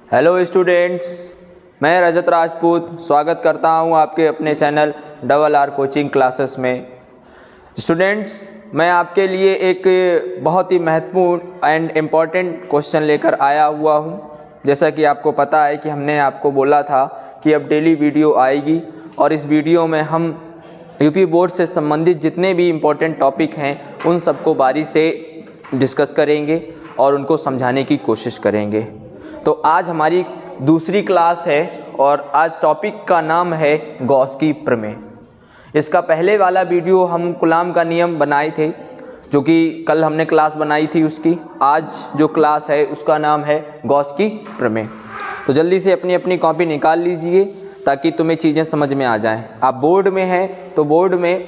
Hello students, मैं रजत राजपूत स्वागत करता हूं आपके अपने चैनल RR कोचिंग क्लासेस में। स्टूडेंट्स, मैं आपके लिए एक बहुत ही महत्वपूर्ण एंड इम्पॉर्टेंट क्वेश्चन लेकर आया हुआ हूं। जैसा कि आपको पता है कि हमने आपको बोला था कि अब डेली वीडियो आएगी और इस वीडियो में हम यूपी बोर्ड से संबंधित जितने भी इम्पोर्टेंट टॉपिक हैं उन सबको बारी से डिस्कस करेंगे और उनको समझाने की कोशिश करेंगे। तो आज हमारी दूसरी क्लास है और आज टॉपिक का नाम है गॉस की प्रमेय। इसका पहले वाला वीडियो हम कूलॉम का नियम बनाए थे, जो कि कल हमने क्लास बनाई थी उसकी। आज जो क्लास है उसका नाम है गॉस की प्रमेय। तो जल्दी से अपनी अपनी कॉपी निकाल लीजिए ताकि तुम्हें चीज़ें समझ में आ जाएं। आप बोर्ड में हैं तो बोर्ड में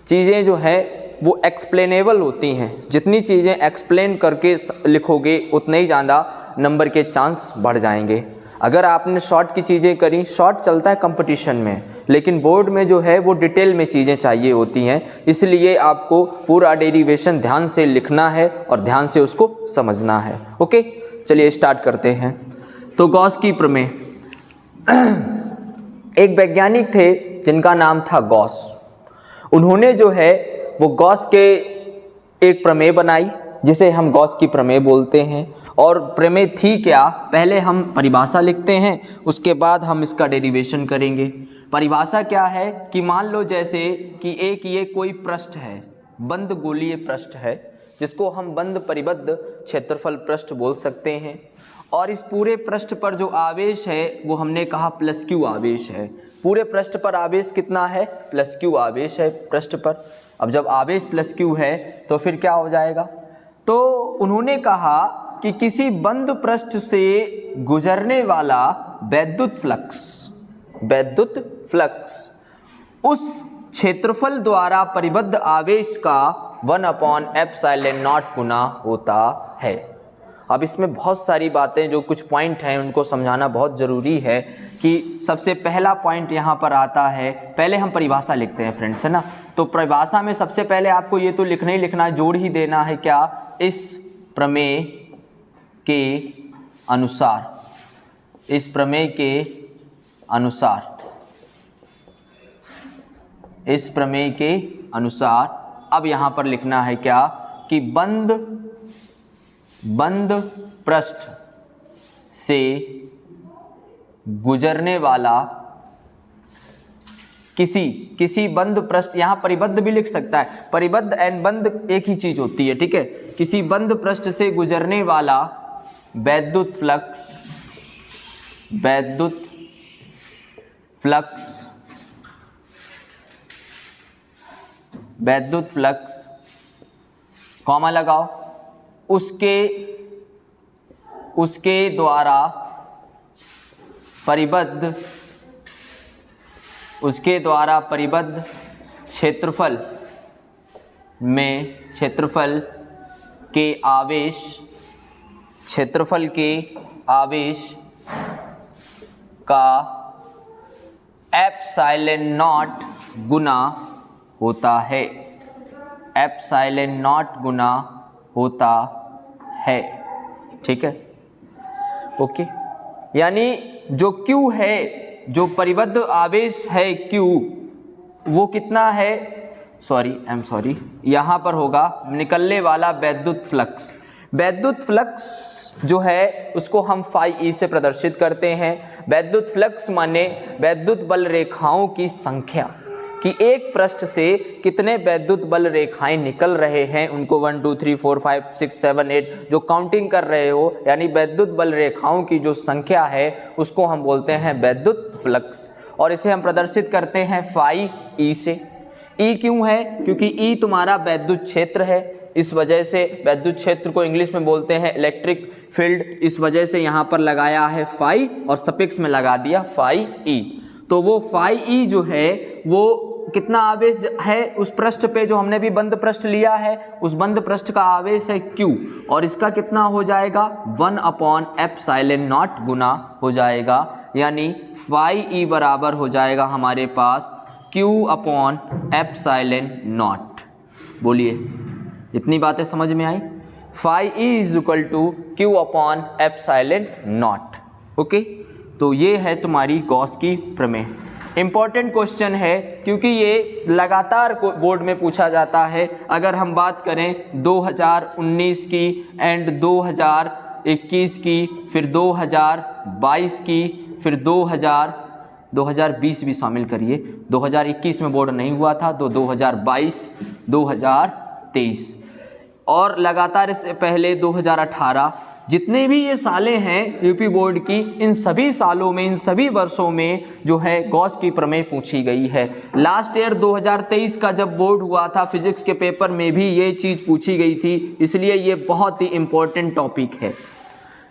चीज़ें जो हैं वो एक्सप्लेनेबल होती हैं। जितनी चीज़ें एक्सप्लेन करके लिखोगे उतने ही ज़्यादा नंबर के चांस बढ़ जाएंगे। अगर आपने शॉर्ट की चीज़ें करी, शॉर्ट चलता है कंपटीशन में, लेकिन बोर्ड में जो है वो डिटेल में चीज़ें चाहिए होती हैं। इसलिए आपको पूरा डेरिवेशन ध्यान से लिखना है और ध्यान से उसको समझना है। ओके, चलिए स्टार्ट करते हैं। तो गॉस की प्रमेय, एक वैज्ञानिक थे जिनका नाम था गॉस। उन्होंने जो है वो गॉस के एक प्रमेय बनाई जिसे हम गॉस की प्रमेय बोलते हैं। और प्रमेय थी क्या, पहले हम परिभाषा लिखते हैं, उसके बाद हम इसका डेरिवेशन करेंगे। परिभाषा क्या है कि मान लो जैसे कि एक ये कोई पृष्ठ है, बंद गोलीय पृष्ठ है, जिसको हम बंद परिबद्ध क्षेत्रफल पृष्ठ बोल सकते हैं। और इस पूरे पृष्ठ पर जो आवेश है वो हमने कहा +q आवेश है। पूरे पृष्ठ पर आवेश कितना है? +q आवेश है पृष्ठ पर। अब जब आवेश +q है तो फिर क्या हो जाएगा? तो उन्होंने कहा कि किसी बंद पृष्ठ से गुजरने वाला वैद्युत फ्लक्स उस क्षेत्रफल द्वारा परिबद्ध आवेश का 1/ε0 गुना होता है। अब इसमें बहुत सारी बातें, जो कुछ पॉइंट हैं उनको समझाना बहुत ज़रूरी है। कि सबसे पहला पॉइंट यहाँ पर आता है, पहले हम परिभाषा लिखते हैं फ्रेंड्स, है ना। तो परिभाषा में सबसे पहले आपको ये तो लिखना ही लिखना, जोड़ ही देना है क्या, इस प्रमेय के अनुसार, इस प्रमेय के अनुसार, इस प्रमेय के अनुसार। अब यहाँ पर लिखना है क्या कि बंद पृष्ठ से गुजरने वाला किसी बंद पृष्ठ, यहाँ परिबद्ध भी लिख सकता है, परिबद्ध एंड बंद एक ही चीज होती है, ठीक है। किसी बंद पृष्ठ से गुजरने वाला वैद्युत फ्लक्स कॉमा लगाओ, उसके द्वारा परिबद्ध क्षेत्रफल के आवेश का ε0 गुना होता है, ε0 गुना होता है, ठीक है। ओके, यानी जो Q है, जो परिबद्ध आवेश है Q, वो कितना है, सॉरी यहाँ पर होगा निकलने वाला वैद्युत फ्लक्स। वैद्युत फ्लक्स जो है उसको हम φe से प्रदर्शित करते हैं। वैद्युत फ्लक्स माने वैद्युत बल रेखाओं की संख्या, कि एक पृष्ठ से कितने वैद्युत बल रेखाएं निकल रहे हैं, उनको 1 2 3 4 5 6 7 8 जो काउंटिंग कर रहे हो, यानी वैद्युत बल रेखाओं की जो संख्या है उसको हम बोलते हैं वैद्युत फ्लक्स। और इसे हम प्रदर्शित करते हैं φe से। E क्यों है? क्योंकि E तुम्हारा वैद्युत क्षेत्र है, इस वजह से वैद्युत क्षेत्र को इंग्लिश में बोलते हैं इलेक्ट्रिक फील्ड, इस वजह से यहाँ पर लगाया है φ और सफिक्स में लगा दिया φe। तो वो φe जो है वो कितना आवेश है उस पृष्ठ पे, जो हमने भी बंद पृष्ठ लिया है, उस बंद पृष्ठ का आवेश है Q, और इसका कितना हो जाएगा 1/ε0 गुना हो जाएगा। यानी φe बराबर हो जाएगा हमारे पास Q/ε0। बोलिए, इतनी बातें समझ में आई? φe = Q/ε0। ओके, तो ये है तुम्हारी गॉस की प्रमेय। इम्पॉर्टेंट क्वेश्चन है क्योंकि ये लगातार बोर्ड में पूछा जाता है। अगर हम बात करें 2019 की एंड 2021 की, फिर 2022 की, फिर 2020 भी शामिल करिए, 2021 में बोर्ड नहीं हुआ था, तो 2022, 2023 और लगातार इससे पहले 2018, जितने भी ये सालें हैं यूपी बोर्ड की, इन सभी सालों में, इन सभी वर्षों में जो है गॉस की प्रमेय पूछी गई है। लास्ट ईयर 2023 का जब बोर्ड हुआ था, फिजिक्स के पेपर में भी ये चीज़ पूछी गई थी, इसलिए ये बहुत ही इम्पोर्टेंट टॉपिक है।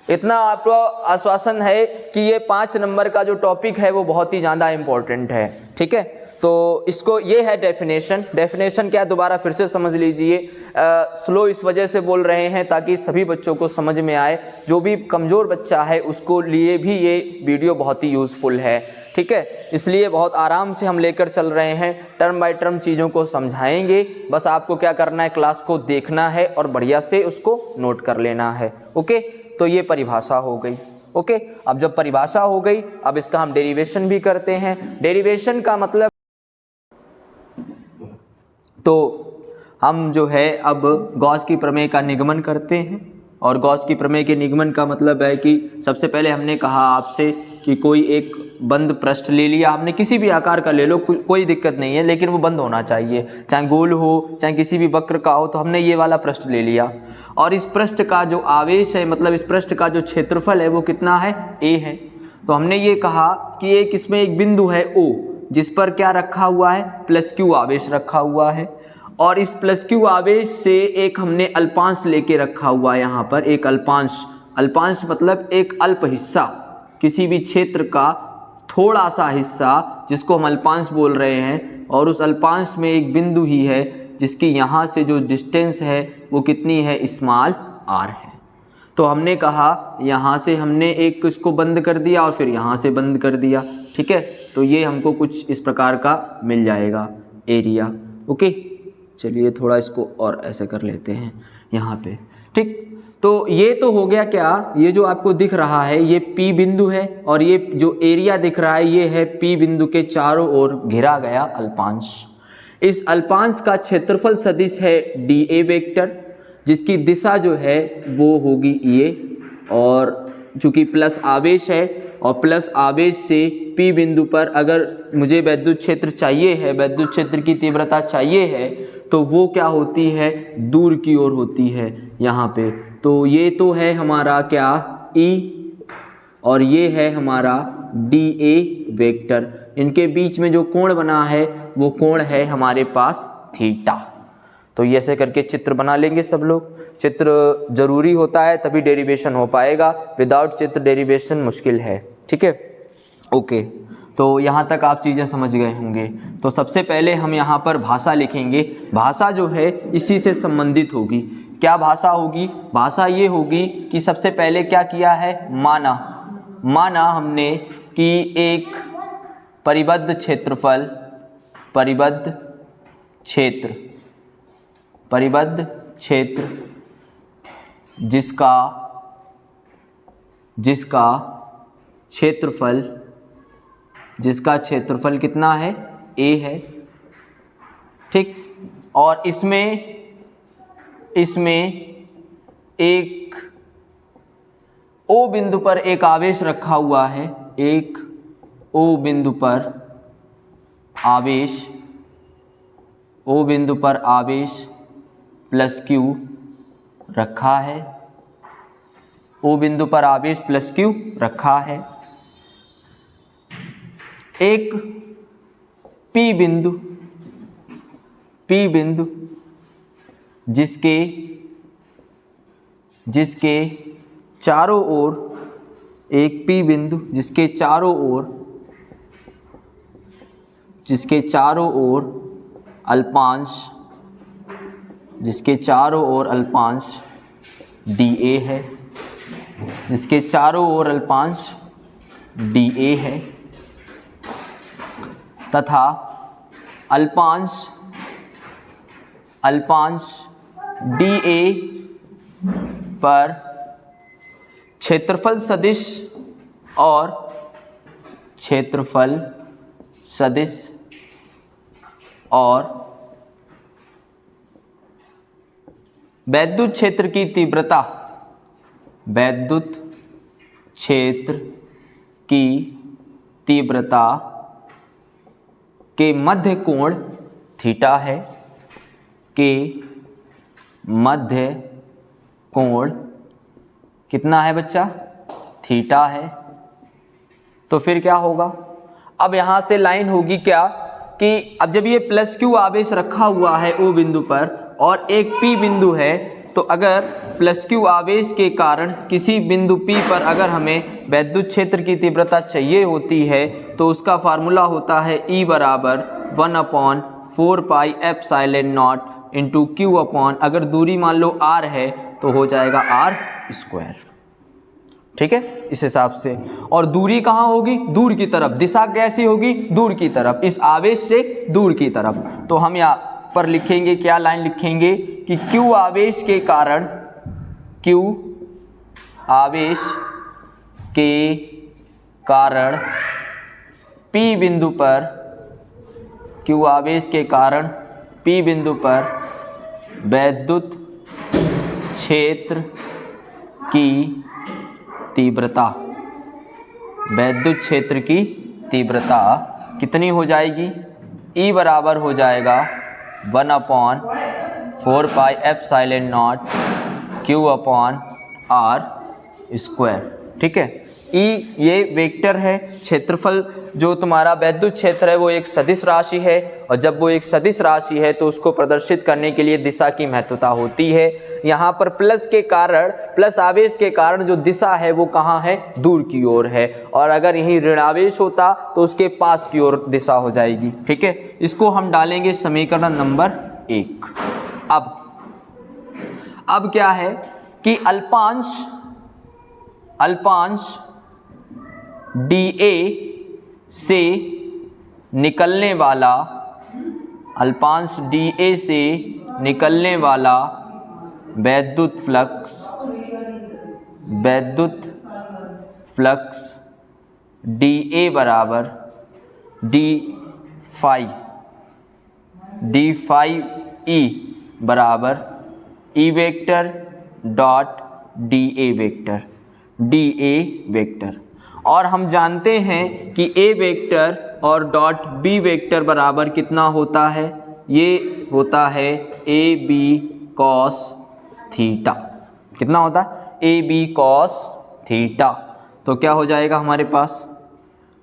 इतना आपको आश्वासन है कि ये 5 नंबर का जो टॉपिक है वो बहुत ही ज़्यादा इम्पोर्टेंट है। ठीक है, तो इसको ये है डेफिनेशन। डेफिनेशन क्या, दोबारा फिर से समझ लीजिए। स्लो इस वजह से बोल रहे हैं ताकि सभी बच्चों को समझ में आए, जो भी कमज़ोर बच्चा है उसको लिए भी ये वीडियो बहुत ही यूज़फुल है। ठीक है, इसलिए बहुत आराम से हम लेकर चल रहे हैं, टर्म बाय टर्म चीज़ों को समझाएंगे। बस आपको क्या करना है, क्लास को देखना है और बढ़िया से उसको नोट कर लेना है। ओके, तो ये परिभाषा हो गई। ओके, अब जब परिभाषा हो गई, अब इसका हम डेरिवेशन भी करते हैं। डेरिवेशन का मतलब, तो हम जो है अब गॉस की प्रमेय का निगमन करते हैं। और गॉस की प्रमेय के निगमन का मतलब है कि सबसे पहले हमने कहा आपसे कि कोई एक बंद पृष्ठ ले लिया हमने, किसी भी आकार का ले लो, कोई दिक्कत नहीं है, लेकिन वो बंद होना चाहिए, चाहे गोल हो चाहे किसी भी वक्र का हो। तो हमने ये वाला पृष्ठ ले लिया और इस पृष्ठ का जो आवेश है, मतलब इस पृष्ठ का जो क्षेत्रफल है वो कितना है, a है। तो हमने ये कहा कि एक इसमें एक बिंदु है O, जिस पर क्या रखा हुआ है, +q आवेश रखा हुआ है। और इस +q आवेश से एक हमने अल्पांश लेके रखा हुआ है, यहाँ पर एक अल्पांश। अल्पांश मतलब एक अल्प हिस्सा, किसी भी क्षेत्र का थोड़ा सा हिस्सा, जिसको हम अल्पांश बोल रहे हैं। और उस अल्पांश में एक बिंदु ही है जिसकी यहाँ से जो डिस्टेंस है वो कितनी है, स्मॉल r है। तो हमने कहा यहाँ से हमने एक इसको बंद कर दिया और फिर यहाँ से बंद कर दिया। ठीक है, तो ये हमको कुछ इस प्रकार का मिल जाएगा एरिया। ओके, चलिए थोड़ा इसको और ऐसे कर लेते हैं यहाँ पे। ठीक, तो ये तो हो गया क्या, ये जो आपको दिख रहा है ये P बिंदु है और ये जो एरिया दिख रहा है ये है P बिंदु के चारों ओर घिरा गया अल्पांश। इस अल्पांश का क्षेत्रफल सदिश है dA वेक्टर, जिसकी दिशा जो है वो होगी ये, और चूंकि प्लस आवेश है और प्लस आवेश से P बिंदु पर अगर मुझे विद्युत क्षेत्र चाहिए है, विद्युत क्षेत्र की तीव्रता चाहिए है, तो वो क्या होती है, दूर की ओर होती है यहाँ पे। तो ये तो है हमारा क्या, E, और ये है हमारा dA वेक्टर। इनके बीच में जो कोण बना है वो कोण है हमारे पास थीटा। तो ये ऐसे करके चित्र बना लेंगे सब लोग। चित्र जरूरी होता है तभी डेरिवेशन हो पाएगा, विदाउट चित्र डेरिवेशन मुश्किल है। ठीक है, ओके, तो यहाँ तक आप चीज़ें समझ गए होंगे। तो सबसे पहले हम यहाँ पर भाषा लिखेंगे। भाषा जो है इसी से संबंधित होगी। क्या भाषा होगी, भाषा ये होगी कि सबसे पहले क्या किया है, माना हमने कि एक परिबद्ध क्षेत्रफल, परिबद्ध क्षेत्र जिसका क्षेत्रफल कितना है, A है। ठीक, और इसमें एक O बिंदु पर एक आवेश रखा हुआ है, एक O बिंदु पर आवेश +q रखा है, O बिंदु पर आवेश +q रखा है। एक P बिंदु जिसके चारों ओर, एक P बिंदु जिसके चारों ओर अल्पांश dA है, जिसके चारों ओर अल्पांश dA है, तथा अल्पांश dA पर क्षेत्रफल सदिश और क्षेत्रफल सदिश और वैद्युत क्षेत्र की तीव्रता, वैद्युत क्षेत्र की तीव्रता के मध्य कोण थीटा है, के मध्य कोण कितना है बच्चा, थीटा है। तो फिर क्या होगा, अब यहाँ से लाइन होगी क्या कि अब जब ये प्लस क्यू आवेश रखा हुआ है ओ बिंदु पर और एक पी बिंदु है, तो अगर प्लस क्यू आवेश के कारण किसी बिंदु पी पर अगर हमें वैद्युत क्षेत्र की तीव्रता चाहिए होती है तो उसका फार्मूला होता है E बराबर 1/4 pi epsilon not into Q upon, अगर दूरी मान लो r है तो हो जाएगा r²। ठीक है, इस हिसाब से। और दूरी कहाँ होगी, दूर की तरफ, दिशा कैसी होगी, दूर की तरफ, इस आवेश से दूर की तरफ। तो हम यहाँ पर लिखेंगे, क्या लाइन लिखेंगे कि Q आवेश के कारण, Q आवेश के कारण P बिंदु पर, Q आवेश के कारण P बिंदु पर वैद्युत क्षेत्र की तीव्रता, वैद्युत क्षेत्र की तीव्रता कितनी हो जाएगी, E बराबर हो जाएगा 1/4 pi epsilon not Q upon r²। ठीक है, E ये वेक्टर है, क्षेत्रफल जो तुम्हारा वैद्युत क्षेत्र है वो एक सदिश राशि है, और जब वो एक सदिश राशि है तो उसको प्रदर्शित करने के लिए दिशा की महत्वता होती है। यहाँ पर प्लस के कारण, प्लस आवेश के कारण जो दिशा है वो कहाँ है, दूर की ओर है, और अगर यही ऋणावेश होता तो उसके पास की ओर दिशा हो जाएगी। ठीक है, इसको हम डालेंगे समीकरण नंबर 1। अब क्या है कि अल्पांश dA से निकलने वाला, अल्पांश dA से निकलने वाला वैद्युत फ्लक्स dA बराबर d फाई E बराबर E vector dot dA vector. और हम जानते हैं कि A वेक्टर और डॉट B वेक्टर बराबर कितना होता है, ये होता है AB cos थीटा। कितना होता है, AB cos थीटा। तो क्या हो जाएगा हमारे पास,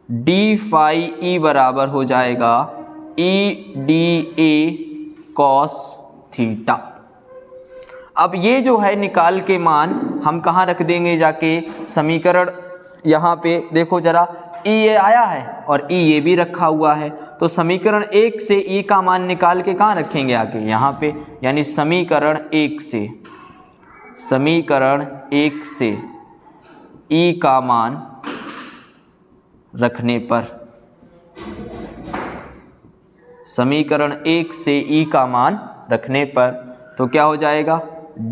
d फाई E बराबर हो जाएगा EDA cos थीटा। अब ये जो है निकाल के मान हम कहाँ रख देंगे जाके, समीकरण यहाँ पे देखो जरा, E ये आया है और E ये भी रखा हुआ है, तो समीकरण 1 से E का मान निकाल के कहाँ रखेंगे आके, यहाँ पे, यानी समीकरण 1 से E का मान रखने पर, समीकरण 1 से E का मान रखने पर तो क्या हो जाएगा,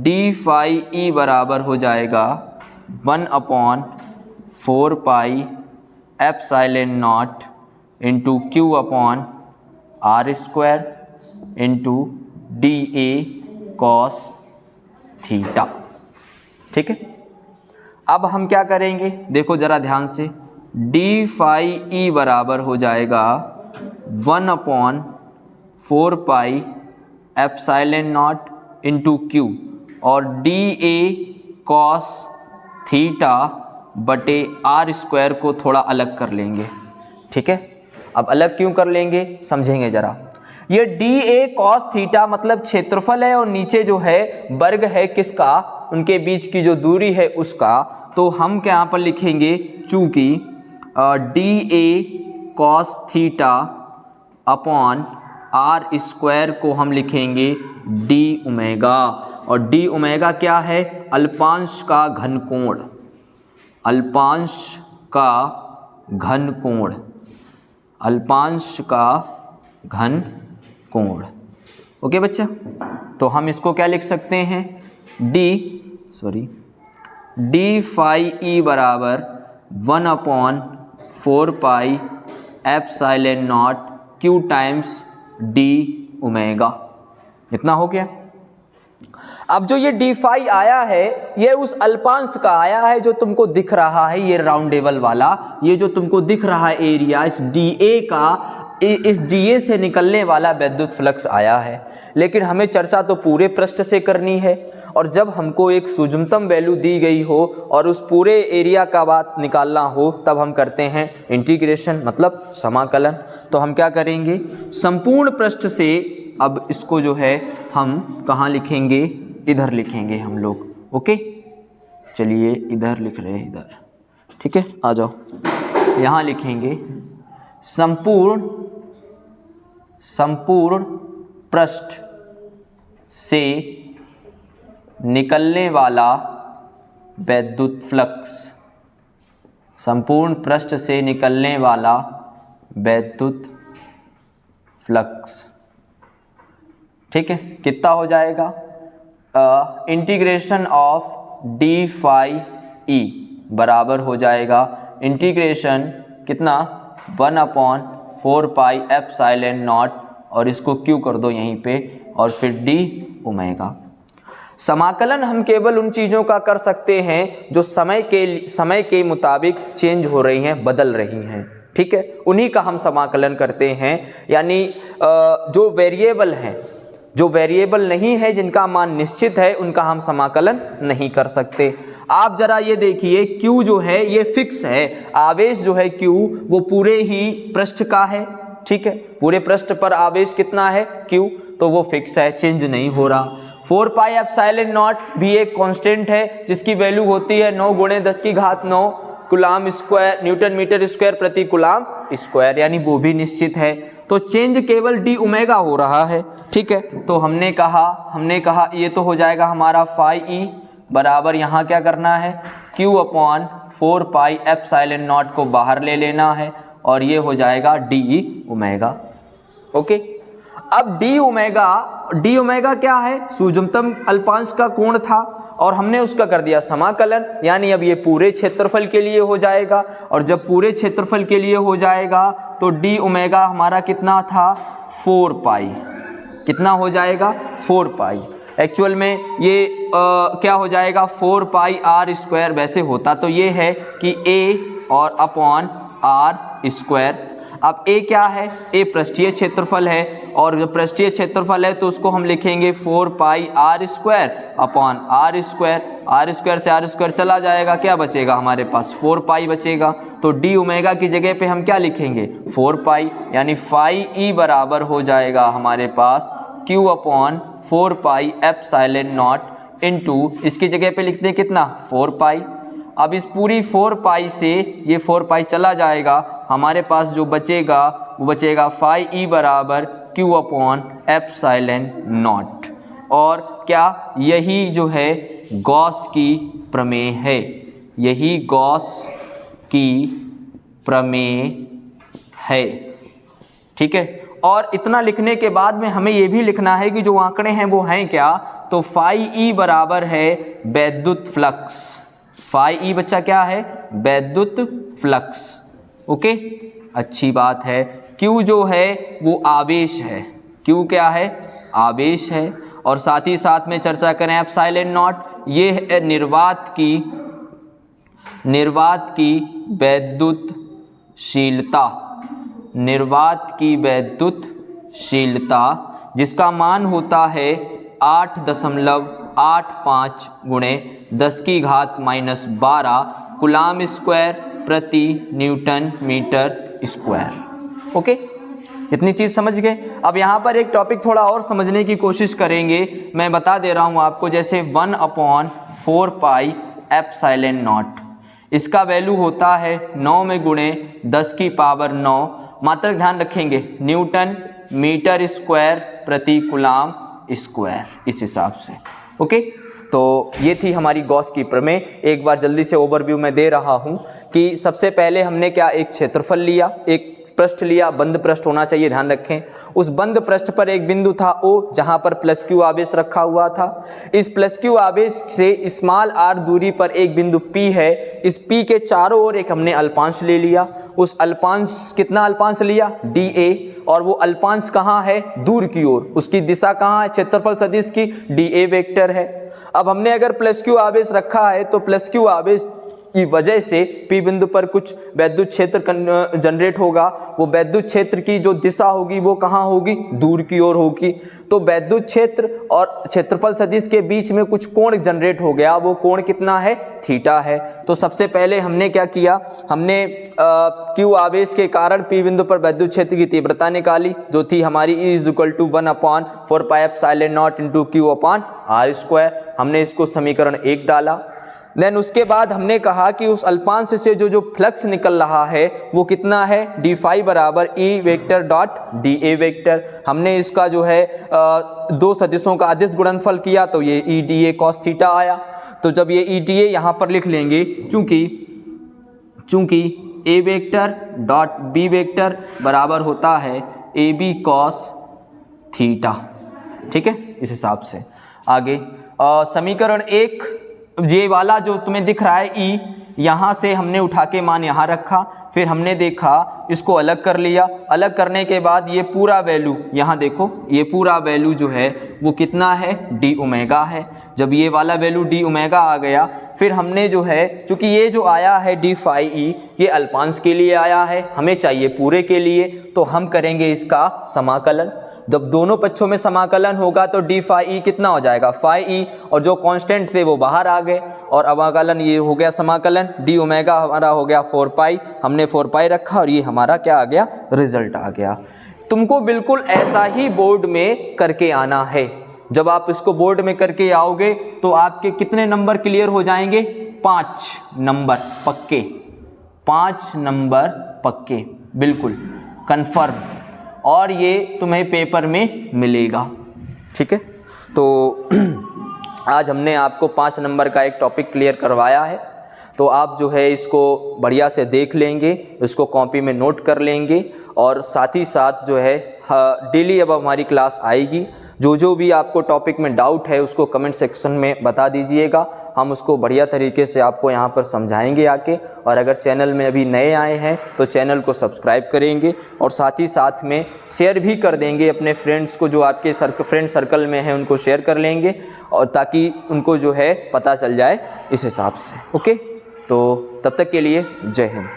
d फाई E बराबर हो जाएगा 1/4 pi epsilon not into Q upon r² into dA cos theta. ठीक है, अब हम क्या करेंगे, देखो जरा ध्यान से, d फाई E बराबर हो जाएगा 1/4 pi epsilon not into Q, और dA cos थीटा बटे r² को थोड़ा अलग कर लेंगे। ठीक है, अब अलग क्यों कर लेंगे समझेंगे जरा। ये dA cos थीटा मतलब क्षेत्रफल है और नीचे जो है वर्ग है किसका, उनके बीच की जो दूरी है उसका। तो हम क्या यहाँ पर लिखेंगे, चूंकि dA cos theta upon r² को हम लिखेंगे d ओमेगा, और d ओमेगा क्या है, अल्पांश का घन कोण, अल्पांश का घन कोण, अल्पांश का घन कोण। ओके बच्चा, तो हम इसको क्या लिख सकते हैं, d फाई E बराबर 1/4πε0 Q टाइम्स d ओमेगा। इतना हो गया। अब जो ये d फाई आया है ये उस अल्पांश का आया है जो तुमको दिख रहा है, ये राउंडेबल वाला, ये जो तुमको दिख रहा है एरिया, इस dA का, इस dA से निकलने वाला विद्युत फ्लक्स आया है। लेकिन हमें चर्चा तो पूरे पृष्ठ से करनी है, और जब हमको एक सूक्ष्मतम वैल्यू दी गई हो और उस पूरे एरिया का बात निकालना हो तब हम करते हैं इंटीग्रेशन, मतलब समाकलन। तो हम क्या करेंगे, संपूर्ण पृष्ठ से, अब इसको जो है हम कहाँ लिखेंगे, इधर लिखेंगे हम लोग। ओके, चलिए इधर लिख रहे हैं, इधर, ठीक है, आ जाओ। यहाँ लिखेंगे संपूर्ण पृष्ठ से निकलने वाला विद्युत फ्लक्स, संपूर्ण पृष्ठ से निकलने वाला विद्युत फ्लक्स, ठीक है, कितना हो जाएगा, integration of D phi E बराबर हो जाएगा इंटीग्रेशन कितना, 1/4πε0, और इसको क्यू कर दो यहीं पे, और फिर डी ओमेगा। समाकलन हम केवल उन चीज़ों का कर सकते हैं जो समय के मुताबिक चेंज हो रही हैं, बदल रही हैं, ठीक है, उन्हीं का हम समाकलन करते हैं। यानी जो वेरिएबल हैं, जो वेरिएबल नहीं है, जिनका मान निश्चित है, उनका हम समाकलन नहीं कर सकते। आप जरा ये देखिए, Q जो है ये फिक्स है, आवेश जो है Q वो पूरे ही पृष्ठ का है, ठीक है, पूरे पृष्ठ पर आवेश कितना है Q, तो वो फिक्स है, चेंज नहीं हो रहा। 4πε0 भी एक कांस्टेंट है जिसकी वैल्यू होती है 9 × 10⁹ coulomb square, newton metre square प्रति कूलाम स्क्वायर, यानी वो भी निश्चित है। तो चेंज केवल डी ओमेगा हो रहा है, ठीक है। तो हमने कहा ये तो हो जाएगा हमारा फाई ई बराबर, यहाँ क्या करना है, Q/4πε0 को बाहर ले लेना है, और ये हो जाएगा डी ओमेगा। ओके, अब डी ओमेगा क्या है, सूक्ष्मतम अल्पांश का कोण था, और हमने उसका कर दिया समाकलन, यानी अब ये पूरे क्षेत्रफल के लिए हो जाएगा, और जब पूरे क्षेत्रफल के लिए हो जाएगा तो डी ओमेगा हमारा कितना था, 4π, कितना हो जाएगा, 4π। एक्चुअल में ये क्या हो जाएगा, 4πr², वैसे होता तो ये है कि a और अपॉन r²। अब a क्या है, a पृष्ठीय क्षेत्रफल है, और जब पृष्ठीय क्षेत्रफल है तो उसको हम लिखेंगे 4πr² अपॉन r²। r² से r² चला जाएगा, क्या बचेगा हमारे पास, 4π बचेगा। तो डी ओमेगा की जगह पे हम क्या लिखेंगे, 4π, यानी फाई ई बराबर हो जाएगा हमारे पास Q/4πε0 इंटू, इसकी जगह पे लिखते हैं कितना, 4π। अब इस पूरी 4π से ये 4π चला जाएगा, हमारे पास जो बचेगा वो बचेगा फाई ई बराबर Q/ε0। और क्या, यही जो है गॉस की प्रमेय है, यही गॉस की प्रमेय है, ठीक है। और इतना लिखने के बाद में हमें ये भी लिखना है कि जो आंकड़े हैं वो हैं क्या, तो फाई ई बराबर है विद्युत फ्लक्स, फाई ई बच्चा क्या है, विद्युत फ्लक्स। ओके, अच्छी बात है। क्यू जो है वो आवेश है, क्यू क्या है, आवेश है। और साथ ही साथ में चर्चा करें ε0, ये है निर्वात की वैद्युतशीलता, निर्वात की वैद्युतशीलता, जिसका मान होता है 8.85 × 10⁻⁻12 कूलाम स्क्वायर प्रति न्यूटन मीटर स्क्वायर। ओके, इतनी चीज़ समझ गए। अब यहाँ पर एक टॉपिक थोड़ा और समझने की कोशिश करेंगे, मैं बता दे रहा हूँ आपको। जैसे 1/4πε0, इसका वैल्यू होता है 9 में गुणे 10⁻9, मात्रक ध्यान रखेंगे, न्यूटन मीटर स्क्वायर प्रति कूलाम स्क्वायर, इस हिसाब से। ओके, तो ये थी हमारी गॉस की प्रमेय। एक बार जल्दी से ओवरव्यू में दे रहा हूँ कि सबसे पहले हमने क्या, एक क्षेत्रफल लिया, एक पृष्ठ लिया, बंद पृष्ठ होना चाहिए, ध्यान रखें। उस बंद पृष्ठ पर एक बिंदु था O, जहां पर प्लस Q आवेश रखा हुआ था। इस प्लस Q आवेश से स्मॉल r दूरी पर एक बिंदु P है। इस P के चारों ओर एक हमने अल्पांश ले लिया। उस अल्पांश, कितना अल्पांश लिया? dA, और वो अल्पांश कहाँ है? दूर की ओर। उसकी दिशा कहाँ है? क्षेत्रफल सदिश की dA वेक्टर है। अब हमने अगर प्लस Q आवेश रखा है तो प्लस Q आवेश की वजह से P बिंदु पर कुछ वैद्युत क्षेत्र जनरेट होगा। वो वैद्युत क्षेत्र की जो दिशा होगी वो कहाँ होगी? दूर की ओर होगी। तो वैद्युत क्षेत्र और क्षेत्रफल सदिश के बीच में कुछ कोण जनरेट हो गया। वो कोण कितना है? थीटा है। तो सबसे पहले हमने क्या किया? हमने Q आवेश के कारण P बिंदु पर वैद्युत क्षेत्र की तीव्रता निकाली, जो थी हमारी E = 1/4πε0 × Q/r²। हमने इसको समीकरण 1 डाला। देन उसके बाद हमने कहा कि उस अल्पांश से जो फ्लक्स निकल रहा है वो कितना है? d∅ बराबर E vector dot dA vector. हमने इसका जो है दो सदिशों का अदिश गुणनफल किया तो ये E dA cos थीटा आया। तो जब ये E dA यहाँ पर लिख लेंगे, चूंकि A vector dot B vector बराबर होता है AB cos थीटा, ठीक है। इस हिसाब से आगे समीकरण 1, ये वाला जो तुम्हें दिख रहा है E, यहाँ से हमने उठा के मान यहाँ रखा, फिर हमने देखा इसको अलग कर लिया। अलग करने के बाद ये पूरा वैल्यू यहाँ देखो, ये पूरा वैल्यू जो है वो कितना है? d ओमेगा है। जब ये वाला वैल्यू d ओमेगा आ गया, फिर हमने जो है, चूंकि ये जो आया है d∅e ये अल्पांश के लिए आया है, हमें चाहिए पूरे के लिए, तो हम करेंगे इसका समाकलन। जब दोनों पक्षों में समाकलन होगा तो d∅e कितना हो जाएगा? phi e, और जो कांस्टेंट थे वो बाहर आ गए, और अवकलन ये हो गया समाकलन। d ओमेगा हमारा हो गया 4π, हमने 4π रखा और ये हमारा क्या आ गया? रिजल्ट आ गया। तुमको बिल्कुल ऐसा ही बोर्ड में करके आना है। जब आप इसको बोर्ड में करके आओगे तो आपके कितने नंबर क्लियर हो जाएंगे? 5 नंबर पक्के, 5 नंबर पक्के, बिल्कुल कंफर्म, और ये तुम्हें पेपर में मिलेगा, ठीक है। तो आज हमने आपको 5 नंबर का एक टॉपिक क्लियर करवाया है, तो आप जो है इसको बढ़िया से देख लेंगे, इसको कॉपी में नोट कर लेंगे, और साथ ही साथ जो है डेली अब हमारी क्लास आएगी। जो भी आपको टॉपिक में डाउट है उसको कमेंट सेक्शन में बता दीजिएगा, हम उसको बढ़िया तरीके से आपको यहाँ पर समझाएंगे आके। और अगर चैनल में अभी नए आए हैं तो चैनल को सब्सक्राइब करेंगे, और साथ ही साथ में शेयर भी कर देंगे अपने फ्रेंड्स को, जो आपके फ्रेंड सर्कल में हैं उनको शेयर कर लेंगे, और ताकि उनको जो है पता चल जाए इस हिसाब से। ओके, तो तब तक के लिए जय हिंद।